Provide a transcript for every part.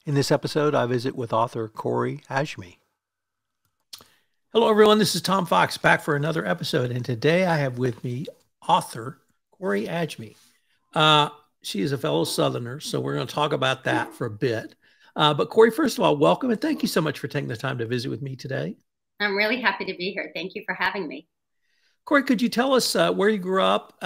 In this episode, I visit with author Corie Adjmi. Hello, everyone. This is Tom Fox back for another episode. And today I have with me author Corie Adjmi. She is a fellow Southerner, so we're going to talk about that for a bit. But Corie, first of all, welcome and thank you so much for taking the time to visit with me today. I'm really happy to be here. Thank you for having me. Corie, could you tell us where you grew up?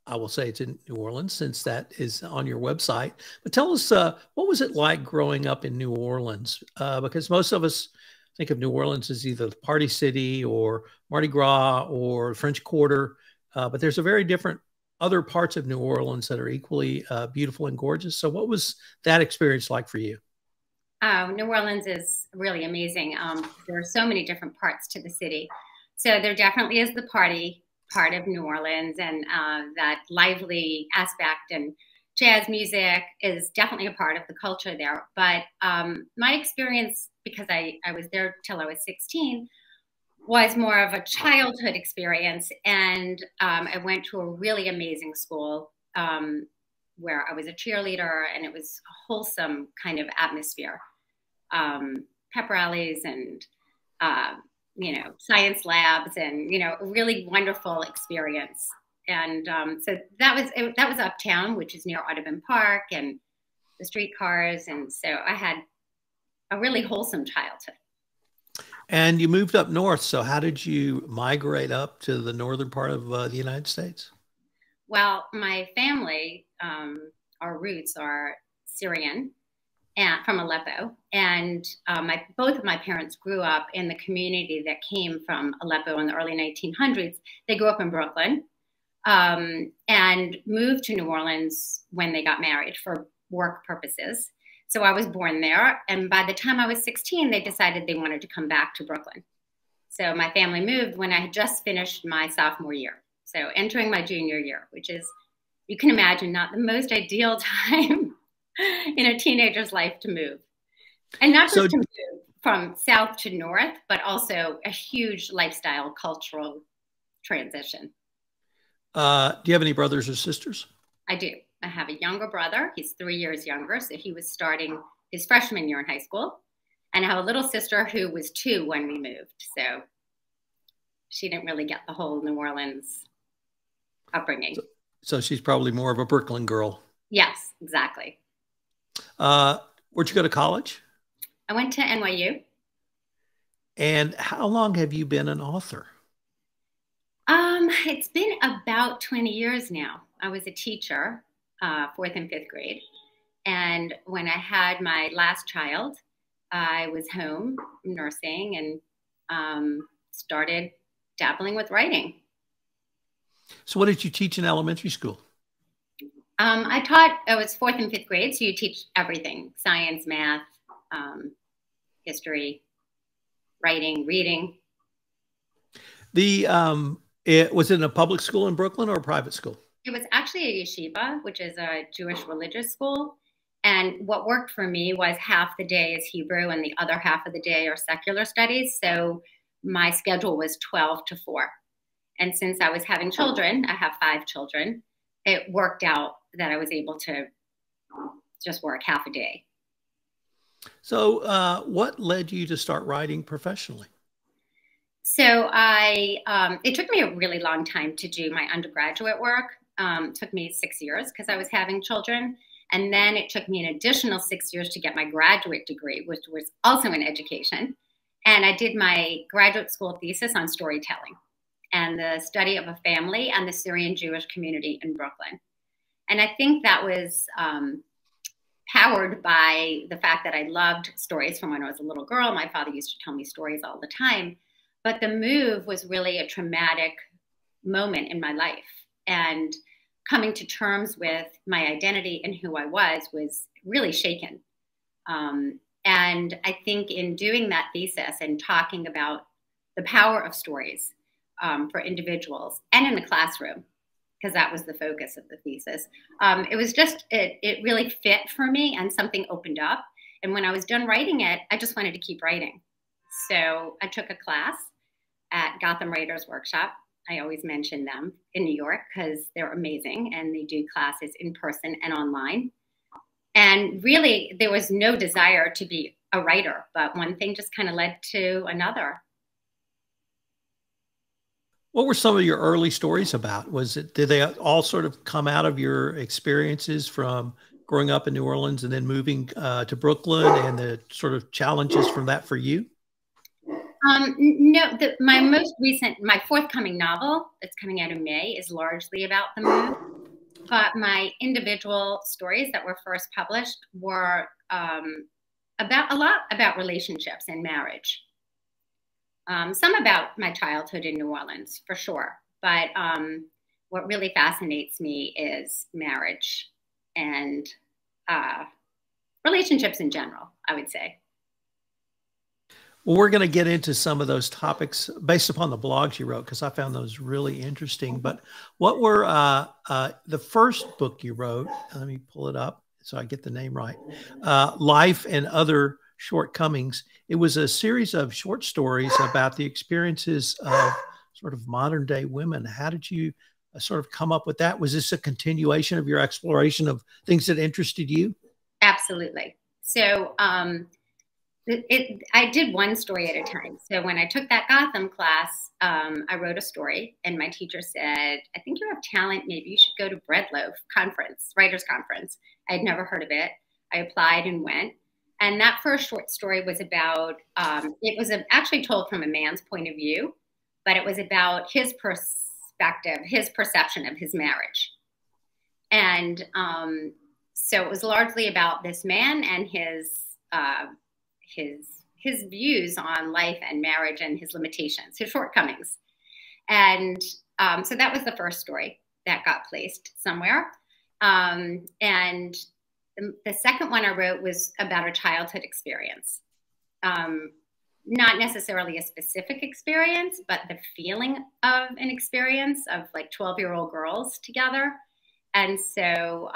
I will say it's in New Orleans since that is on your website. But tell us, what was it like growing up in New Orleans? Because most of us think of New Orleans as either the party city or Mardi Gras or French Quarter. But there's a very different other parts of New Orleans that are equally beautiful and gorgeous. So what was that experience like for you? New Orleans is really amazing. There are so many different parts to the city. So there definitely is the party part of New Orleans, and that lively aspect, and jazz music is definitely a part of the culture there. But my experience, because I was there till I was 16, was more of a childhood experience. And I went to a really amazing school where I was a cheerleader, and it was a wholesome kind of atmosphere. Pep rallies and science labs, and a really wonderful experience. And so that was uptown, which is near Audubon Park and the streetcars, and so I had a really wholesome childhood. And you moved up north. So how did you migrate up to the northern part of the United States? Well, my family, our roots are Syrian and from Aleppo, and both of my parents grew up in the community that came from Aleppo in the early 1900s. They grew up in Brooklyn and moved to New Orleans when they got married for work purposes. So I was born there, and by the time I was 16, they decided they wanted to come back to Brooklyn. So my family moved when I had just finished my sophomore year, so entering my junior year, which is, you can imagine, not the most ideal time in a teenager's life to move. And not just to move from south to north, but also a huge lifestyle, cultural transition. Do you have any brothers or sisters? I do. I have a younger brother. He's 3 years younger, so he was starting his freshman year in high school. And I have a little sister who was 2 when we moved. So she didn't really get the whole New Orleans upbringing. So she's probably more of a Brooklyn girl. Yes, exactly. Where'd you go to college? I went to NYU. And how long have you been an author? It's been about 20 years now. I was a teacher, 4th and 5th grade. And when I had my last child, I was home nursing and started dabbling with writing. So what did you teach in elementary school? I was 4th and 5th grade, so you teach everything: science, math, history, writing, reading. Was it in a public school in Brooklyn or a private school? It was actually a yeshiva, which is a Jewish religious school. And what worked for me was half the day is Hebrew and the other half of the day are secular studies. So my schedule was 12 to 4. And since I was having children, I have 5 children, it worked out that I was able to just work half a day. So what led you to start writing professionally? So it took me a really long time to do my undergraduate work. It took me 6 years because I was having children. And then it took me an additional 6 years to get my graduate degree, which was also in education. And I did my graduate school thesis on storytelling and the study of a family and the Syrian Jewish community in Brooklyn. And I think that was powered by the fact that I loved stories from when I was a little girl. My father used to tell me stories all the time. But the move was really a traumatic moment in my life. And coming to terms with my identity and who I was really shaken. And I think in doing that thesis and talking about the power of stories for individuals and in the classroom, because that was the focus of the thesis, it really fit for me, and something opened up. And when I was done writing it, I just wanted to keep writing. So I took a class at Gotham Writers Workshop. I always mention them in New York because they're amazing, and they do classes in person and online. And really, there was no desire to be a writer, but one thing just kind of led to another. What were some of your early stories about? Did they all sort of come out of your experiences from growing up in New Orleans and then moving to Brooklyn and the sort of challenges from that for you? No, my forthcoming novel that's coming out in May is largely about the move. But my individual stories that were first published were a lot about relationships and marriage. Some about my childhood in New Orleans, for sure. But what really fascinates me is marriage and relationships in general, I would say. Well, we're going to get into some of those topics based upon the blogs you wrote, because I found those really interesting. But what were the first book you wrote? Let me pull it up so I get the name right. Life and Other Shortcomings. It was a series of short stories about the experiences of sort of modern day women. How did you sort of come up with that? Was this a continuation of your exploration of things that interested you? Absolutely. So I did one story at a time. So when I took that Gotham class, I wrote a story, and my teacher said, "I think you have talent. Maybe you should go to Breadloaf Conference, Writers Conference." I had never heard of it. I applied and went. And that first short story was about, it was actually told from a man's point of view, but it was about his perspective, his perception of his marriage. And so it was largely about this man and his views on life and marriage and his limitations, his shortcomings. And so that was the first story that got placed somewhere. And the second one I wrote was about a childhood experience. Not necessarily a specific experience, but the feeling of an experience of like 12-year-old girls together. And so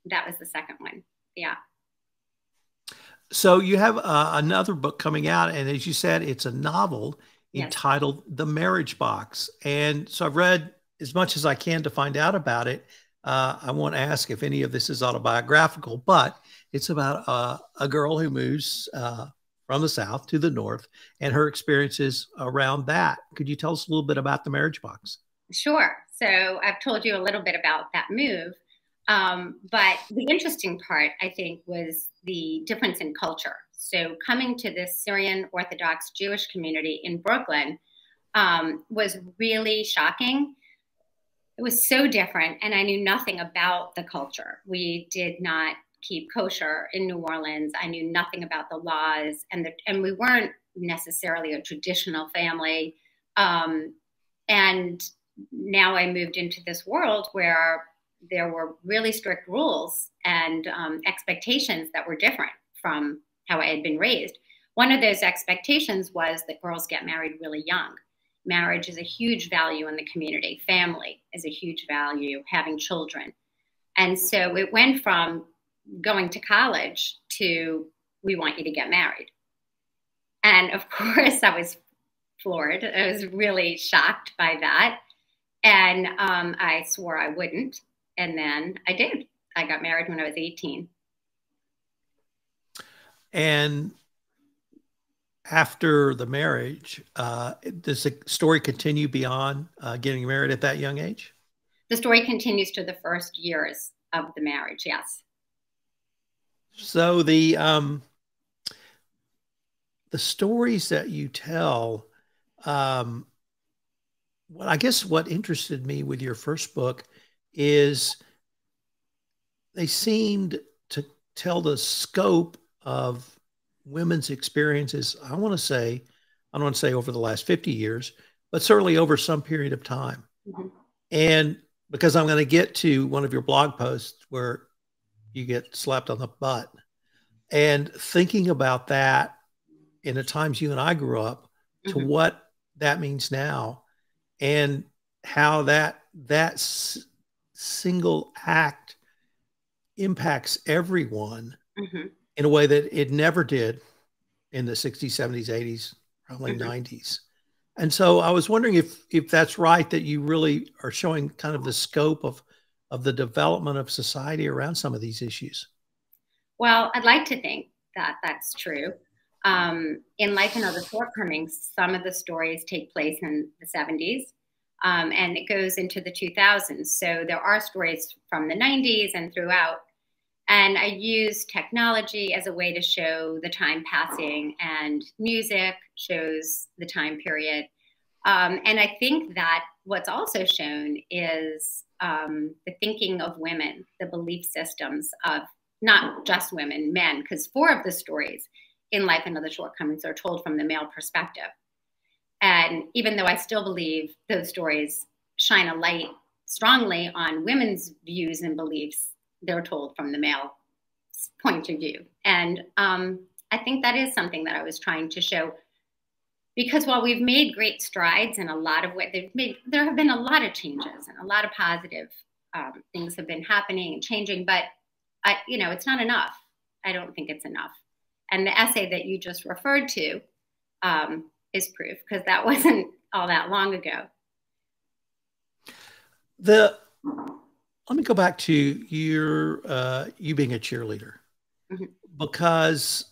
that was the second one. Yeah. So you have another book coming out, and as you said, it's a novel entitled The Marriage Box. And so I've read as much as I can to find out about it. I won't ask if any of this is autobiographical, but it's about a girl who moves from the South to the North and her experiences around that. Could you tell us a little bit about The Marriage Box? Sure. So I've told you a little bit about that move. But the interesting part, I think, was the difference in culture. So coming to this Syrian Orthodox Jewish community in Brooklyn was really shocking. It was so different, and I knew nothing about the culture. We did not keep kosher in New Orleans. I knew nothing about the laws, and we weren't necessarily a traditional family. And now I moved into this world where there were really strict rules and expectations that were different from how I had been raised. One of those expectations was that girls get married really young. Marriage is a huge value in the community. Family is a huge value, having children. And so it went from going to college to, we want you to get married. And of course, I was floored. I was really shocked by that. And I swore I wouldn't. And then I did. I got married when I was 18. And after the marriage, does the story continue beyond getting married at that young age? The story continues to the first years of the marriage, yes. So the stories that you tell, I guess what interested me with your first book is they seemed to tell the scope of women's experiences. I don't want to say over the last 50 years, but certainly over some period of time. Mm-hmm. And because I'm going to get to one of your blog posts where you get slapped on the butt, and thinking about that in the times you and I grew up to mm-hmm. what that means now, and how that single act impacts everyone mm-hmm. in a way that it never did in the 60s, 70s, 80s, probably mm-hmm. 90s. And so I was wondering if that's right, that you really are showing kind of the scope of of the development of society around some of these issues? Well, I'd like to think that that's true. In Life and Other Shortcomings, some of the stories take place in the 70s, and it goes into the 2000s. So there are stories from the 90s and throughout. And I use technology as a way to show the time passing, and music shows the time period. And I think that what's also shown is the thinking of women, the belief systems of not just women, men, because 4 of the stories in Life and Other Shortcomings are told from the male perspective. And even though I still believe those stories shine a light strongly on women's views and beliefs, they're told from the male point of view. And I think that is something that I was trying to show, because while we've made great strides in a lot of what there have been a lot of changes and a lot of positive things have been happening and changing, but it's not enough. I don't think it's enough. And the essay that you just referred to is proof, because that wasn't all that long ago. Let me go back to you being a cheerleader, mm-hmm. because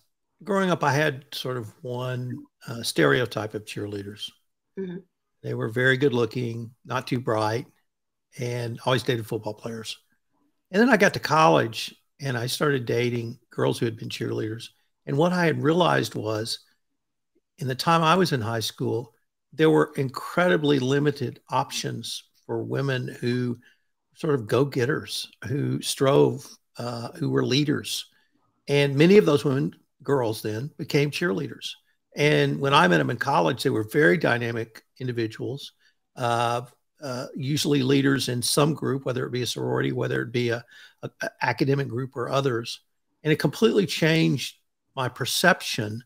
growing up, I had sort of one stereotype of cheerleaders. Mm-hmm. They were very good looking, not too bright, and always dated football players. And then I got to college and I started dating girls who had been cheerleaders. And what I had realized was, in the time I was in high school, there were incredibly limited options for women who sort of go-getters, who strove, who were leaders. And many of those women, girls then, became cheerleaders. And when I met them in college, they were very dynamic individuals, usually leaders in some group, whether it be a sorority, whether it be a academic group or others. And it completely changed my perception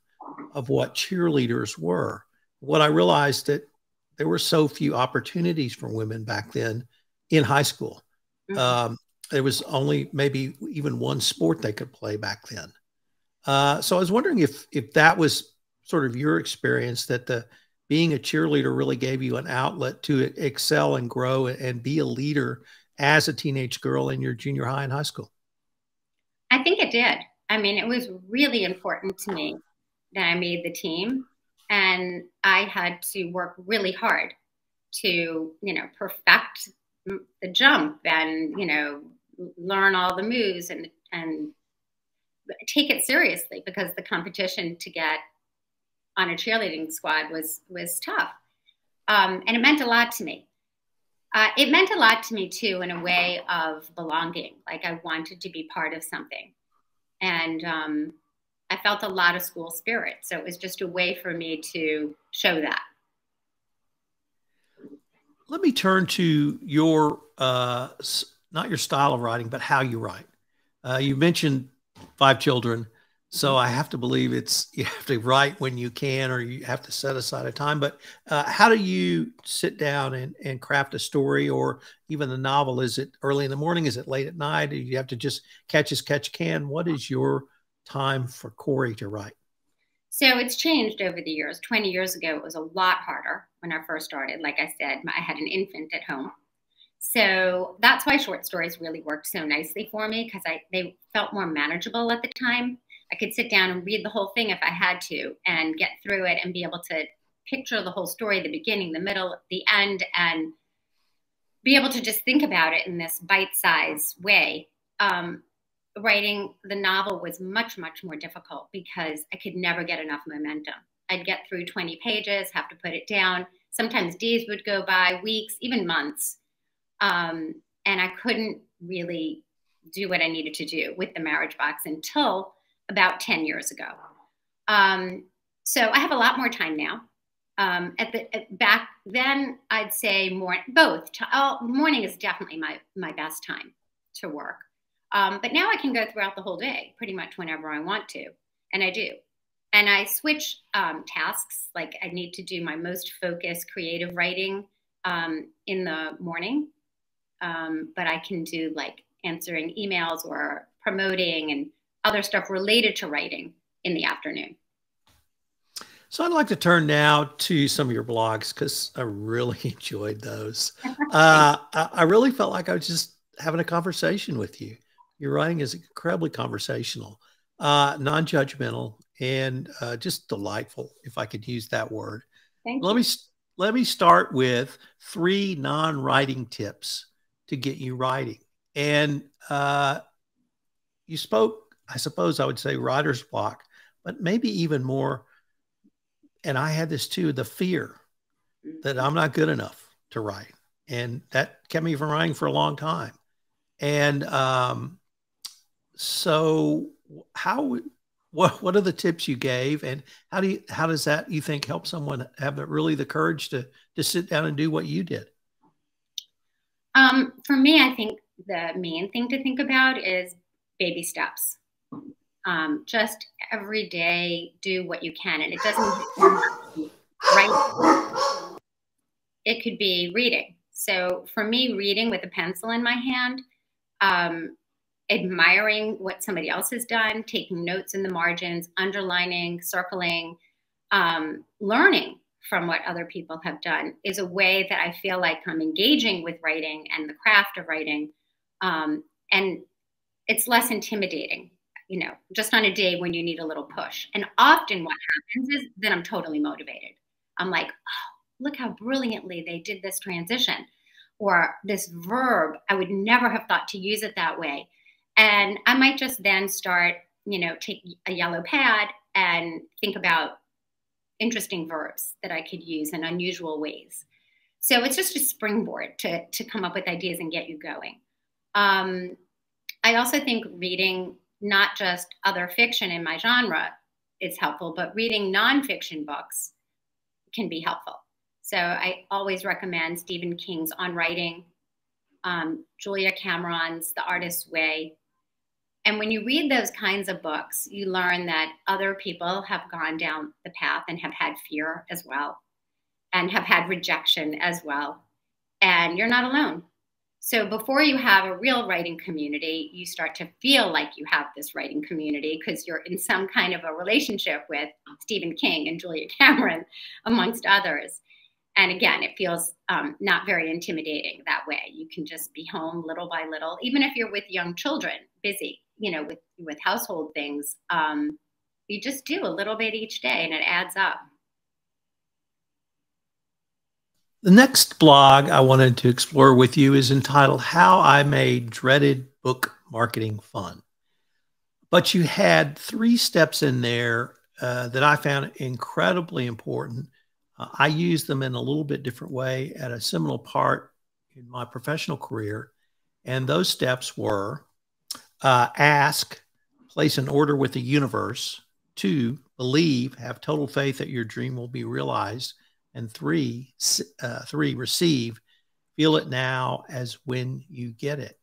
of what cheerleaders were. What I realized that there were so few opportunities for women back then in high school. Mm-hmm. There was only maybe even one sport they could play back then. So I was wondering if that was sort of your experience, that being a cheerleader really gave you an outlet to excel and grow and be a leader as a teenage girl in your junior high and high school. I think it did. I mean, it was really important to me that I made the team, and I had to work really hard to, perfect the jump and, learn all the moves and take it seriously, because the competition to get on a cheerleading squad was tough. And it meant a lot to me. It meant a lot to me too, in a way of belonging. Like, I wanted to be part of something. And I felt a lot of school spirit. So it was just a way for me to show that. Let me turn to your, not your style of writing, but how you write. You mentioned 5 children. So I have to believe you have to write when you can, or you have to set aside a time. But how do you sit down and craft a story, or even a novel? Is it early in the morning? Is it late at night? Do you have to just catch as catch can? What is your time for Corie to write? So it's changed over the years. 20 years ago, it was a lot harder when I first started. Like I said, I had an infant at home. So that's why short stories really worked so nicely for me, because they felt more manageable at the time. I could sit down and read the whole thing if I had to, and get through it and be able to picture the whole story, the beginning, the middle, the end, and be able to just think about it in this bite-sized way. Writing the novel was much, much more difficult, because I could never get enough momentum. I'd get through 20 pages, have to put it down. Sometimes days would go by, weeks, even months. And I couldn't really do what I needed to do with the marriage box until about 10 years ago. So I have a lot more time now. Back then, I'd say both. Morning is definitely my best time to work. But now I can go throughout the whole day, pretty much whenever I want to, and I do. And I switch tasks. Like, I need to do my most focused creative writing in the morning, but I can do like answering emails or promoting and other stuff related to writing in the afternoon. So I'd like to turn now to some of your blogs, because I really enjoyed those. I really felt like I was just having a conversation with you. Your writing is incredibly conversational, non-judgmental, and just delightful, if I could use that word. Thank Let you. me let me start with 3 non-writing tips to get you writing. And you spoke, I suppose I would say, writer's block, but maybe even more. And I had this too, the fear that I'm not good enough to write. And that kept me from writing for a long time. And so how, what are the tips you gave, and how does that, you think, help someone have really the courage to sit down and do what you did? For me, I think the main thing to think about is baby steps. Just every day, do what you can. And it doesn't right. It could be reading. So for me, reading with a pencil in my hand, admiring what somebody else has done, taking notes in the margins, underlining, circling, learning from what other people have done is a way that I feel like I'm engaging with writing and the craft of writing. And it's less intimidating, just on a day when you need a little push. And often what happens is then I'm totally motivated. I'm like, oh, look how brilliantly they did this transition, or this verb. I would never have thought to use it that way. And I might just then start, take a yellow pad and think about interesting verbs that I could use in unusual ways. So it's just a springboard to come up with ideas and get you going. I also think reading not just other fiction in my genre is helpful, but reading nonfiction books can be helpful. So I always recommend Stephen King's On Writing, Julia Cameron's The Artist's Way. And when you read those kinds of books, you learn that other people have gone down the path and have had fear as well, and have had rejection as well. And you're not alone. So before you have a real writing community, you start to feel like you have this writing community because you're in some kind of a relationship with Stephen King and Julia Cameron, amongst others. And again, it feels not very intimidating that way. You can just be home little by little, even if you're with young children, busy, with household things. You just do a little bit each day and it adds up. The next blog I wanted to explore with you is entitled How I Made Dreaded Book Marketing Fun. But you had 3 steps in there that I found incredibly important. I used them in a little bit different way at a seminal part in my professional career. And those steps were ask, place an order with the universe. 2, believe, have total faith that your dream will be realized. And 3, receive, feel it now as when you get it.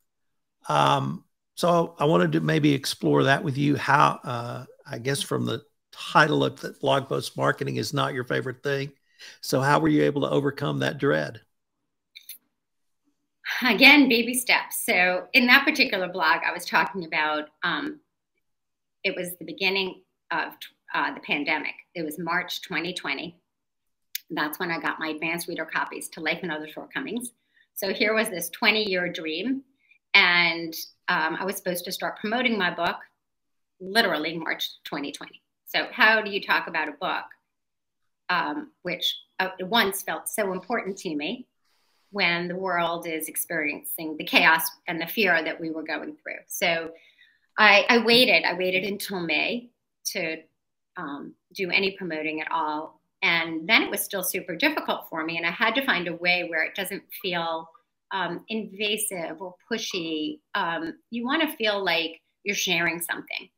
So I wanted to maybe explore that with you. How, I guess from the title of the blog post, marketing is not your favorite thing. So how were you able to overcome that dread? Again, baby steps. So in that particular blog, I was talking about, it was the beginning of the pandemic. It was March 2020. That's when I got my advanced reader copies to Life and Other Shortcomings. So here was this 20-year dream. And I was supposed to start promoting my book literally March 2020. So how do you talk about a book, which at once felt so important to me when the world is experiencing the chaos and the fear that we were going through? So I waited until May to do any promoting at all. And then it was still super difficult for me. And I had to find a way where it doesn't feel invasive or pushy. You want to feel like you're sharing something.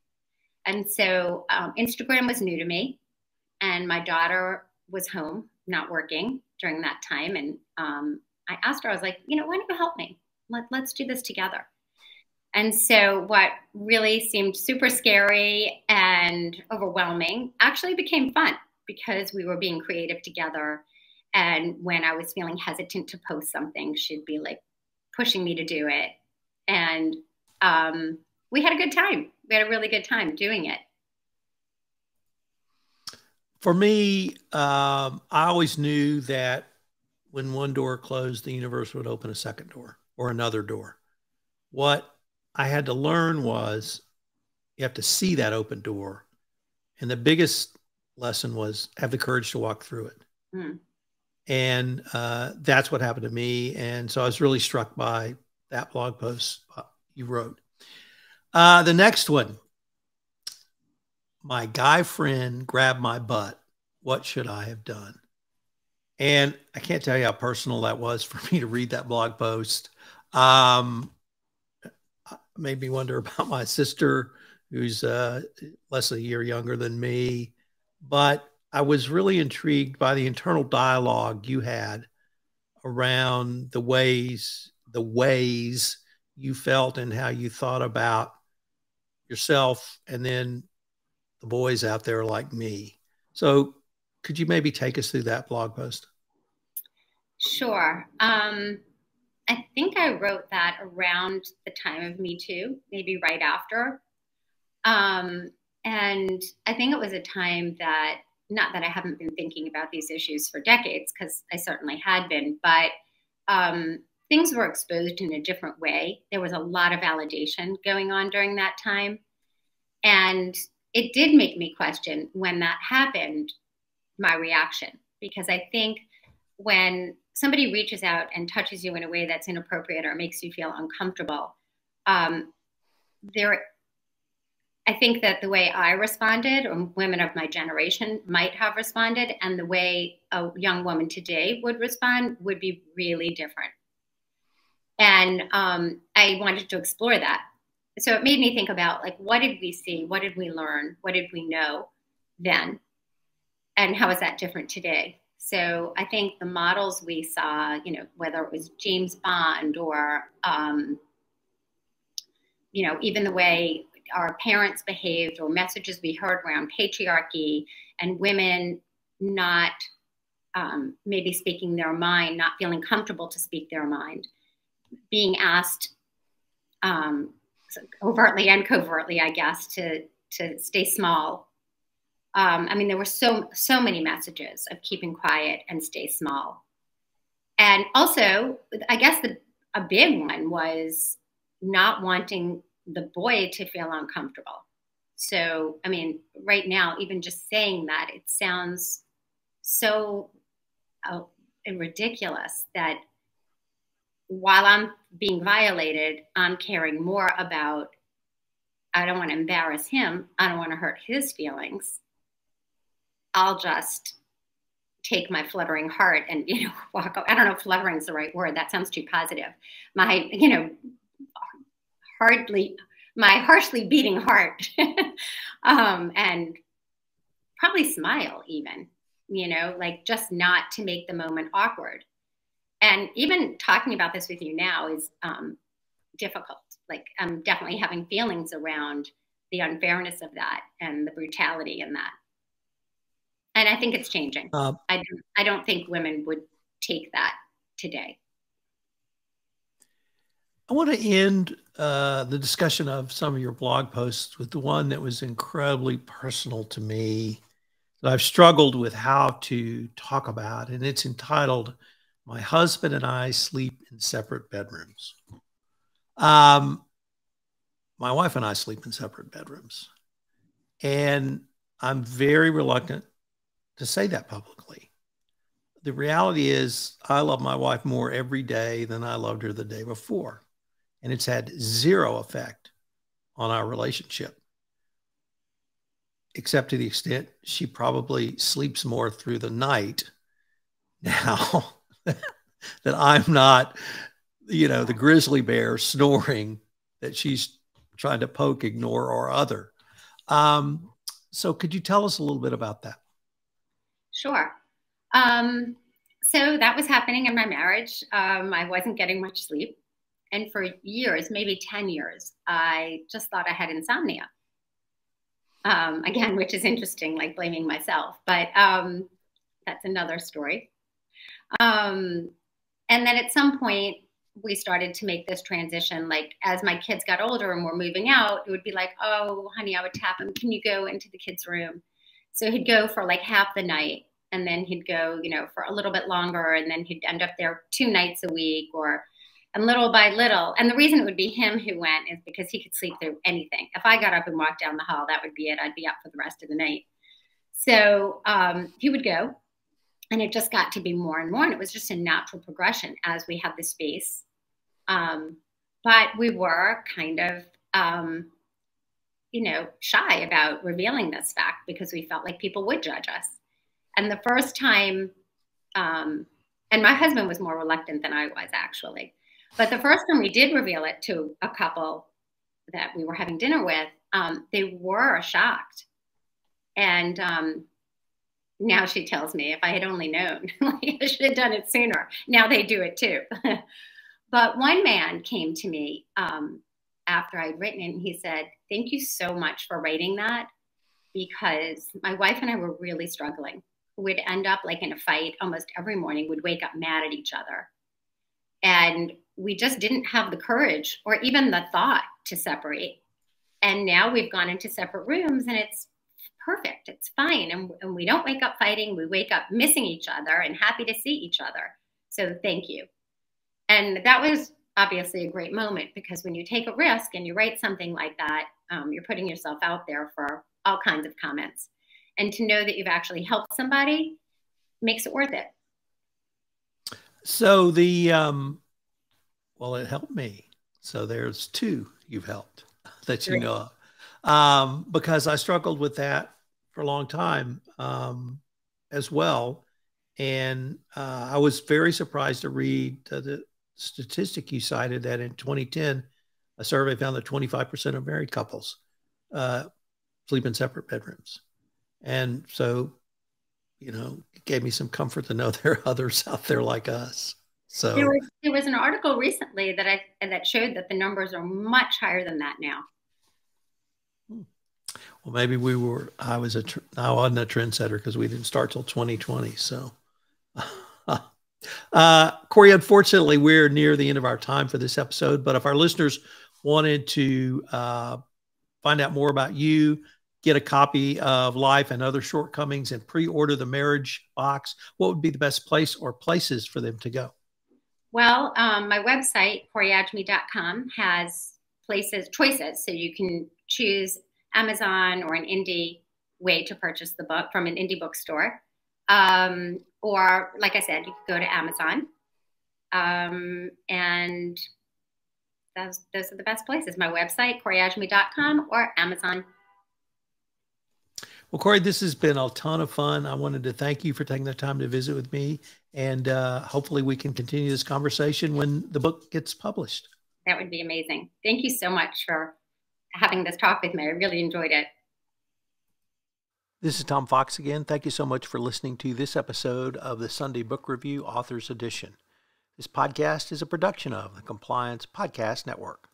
And so Instagram was new to me. And my daughter was home, not working during that time. And I asked her, I was like, why don't you help me? Let's do this together. And so what really seemed super scary and overwhelming actually became fun, because we were being creative together. And when I was feeling hesitant to post something, she'd be like pushing me to do it. And we had a good time. We had a really good time doing it. For me, I always knew that when one door closed, the universe would open a second door or another door. what I had to learn was you have to see that open door. And the biggest lesson was have the courage to walk through it. Mm. And that's what happened to me. And so I was really struck by that blog post you wrote. The next one, my guy friend grabbed my butt. What should I have done? And I can't tell you how personal that was for me to read that blog post. Made me wonder about my sister, who's less than a year younger than me. But I was really intrigued by the internal dialogue you had around the ways you felt and how you thought about yourself and then the boys out there like me. So could you maybe take us through that blog post? Sure. I think I wrote that around the time of Me Too, maybe right after. And I think it was a time that, not that I haven't been thinking about these issues for decades, because I certainly had been, but things were exposed in a different way. There was a lot of validation going on during that time. And it did make me question, when that happened, my reaction. Because I think when somebody reaches out and touches you in a way that's inappropriate or makes you feel uncomfortable, I think that the way I responded, or women of my generation might have responded, and the way a young woman today would respond would be really different. And I wanted to explore that. So it made me think about, like, what did we see? What did we learn? What did we know then? And how is that different today? So I think the models we saw, whether it was James Bond or, even the way our parents behaved, or messages we heard around patriarchy and women not maybe speaking their mind, not feeling comfortable to speak their mind, being asked overtly and covertly, I guess, to stay small. There were so many messages of keeping quiet and stay small. And also, I guess a big one was not wanting the boy to feel uncomfortable. So, right now, even just saying that, it sounds so ridiculous that while I'm being violated, I'm caring more about, I don't want to embarrass him, I don't want to hurt his feelings. I'll just take my fluttering heart and, walk. I don't know if fluttering is the right word. That sounds too positive. My harshly beating heart, and probably smile even, just not to make the moment awkward. And even talking about this with you now is difficult. Like, I'm definitely having feelings around the unfairness of that and the brutality in that. And I think it's changing. I don't think women would take that today. I want to end the discussion of some of your blog posts with the one that was incredibly personal to me, that I've struggled with how to talk about, and it's entitled, "My Husband and I Sleep in Separate Bedrooms." My wife and I sleep in separate bedrooms, and I'm very reluctant to say that publicly. The reality is I love my wife more every day than I loved her the day before. And it's had zero effect on our relationship, except to the extent she probably sleeps more through the night now that I'm not, the grizzly bear snoring that she's trying to poke, ignore, or other. So could you tell us a little bit about that? Sure. So that was happening in my marriage. I wasn't getting much sleep. And for years, maybe 10 years, I just thought I had insomnia. Again, which is interesting, like blaming myself, but that's another story. And then at some point, we started to make this transition. Like, as my kids got older and were moving out, it would be like, "Oh, honey," I would tap him, "Can you go into the kids' room?" So he'd go for like half the night, and then he'd go, for a little bit longer, and then he'd end up there 2 nights a week, And little by little, and the reason it would be him who went is because he could sleep through anything. If I got up and walked down the hall, that would be it. I'd be up for the rest of the night. So he would go, and it just got to be more and more. And it was just a natural progression as we had the space. But we were kind of, shy about revealing this fact because we felt like people would judge us. And the first time, and my husband was more reluctant than I was, actually. But the first time we did reveal it to a couple that we were having dinner with, they were shocked. And now she tells me, if I had only known, I should have done it sooner. Now they do it too. But one man came to me after I'd written it, and he said, "Thank you so much for writing that, because my wife and I were really struggling. We'd end up like in a fight almost every morning. We'd wake up mad at each other. And we just didn't have the courage or even the thought to separate. And now we've gone into separate rooms, and it's perfect. It's fine. And we don't wake up fighting. We wake up missing each other and happy to see each other. So thank you." And that was obviously a great moment, because when you take a risk and you write something like that, you're putting yourself out there for all kinds of comments. And to know that you've actually helped somebody makes it worth it. So well, it helped me. So there's two you've helped that you know of. Because I struggled with that for a long time as well. And I was very surprised to read the statistic you cited that in 2010, a survey found that 25% of married couples sleep in separate bedrooms. And so, it gave me some comfort to know there are others out there like us. So there was an article recently that showed that the numbers are much higher than that now. Well, maybe I wasn't a trendsetter because we didn't start till 2020. So, Corie, unfortunately, we're near the end of our time for this episode. But if our listeners wanted to find out more about you, get a copy of Life and Other Shortcomings, and pre-order the Marriage Box, what would be the best place or places for them to go? Well, my website, CorieAdjmi.com, has choices. So you can choose Amazon or an indie way to purchase the book from an indie bookstore. Or, like I said, you can go to Amazon. And those are the best places. My website, CorieAdjmi.com, or Amazon. Well, Corie, this has been a ton of fun. I wanted to thank you for taking the time to visit with me. And hopefully we can continue this conversation when the book gets published. That would be amazing. Thank you so much for having this talk with me. I really enjoyed it. This is Tom Fox again. Thank you so much for listening to this episode of the Sunday Book Review Authors Edition. This podcast is a production of the Compliance Podcast Network.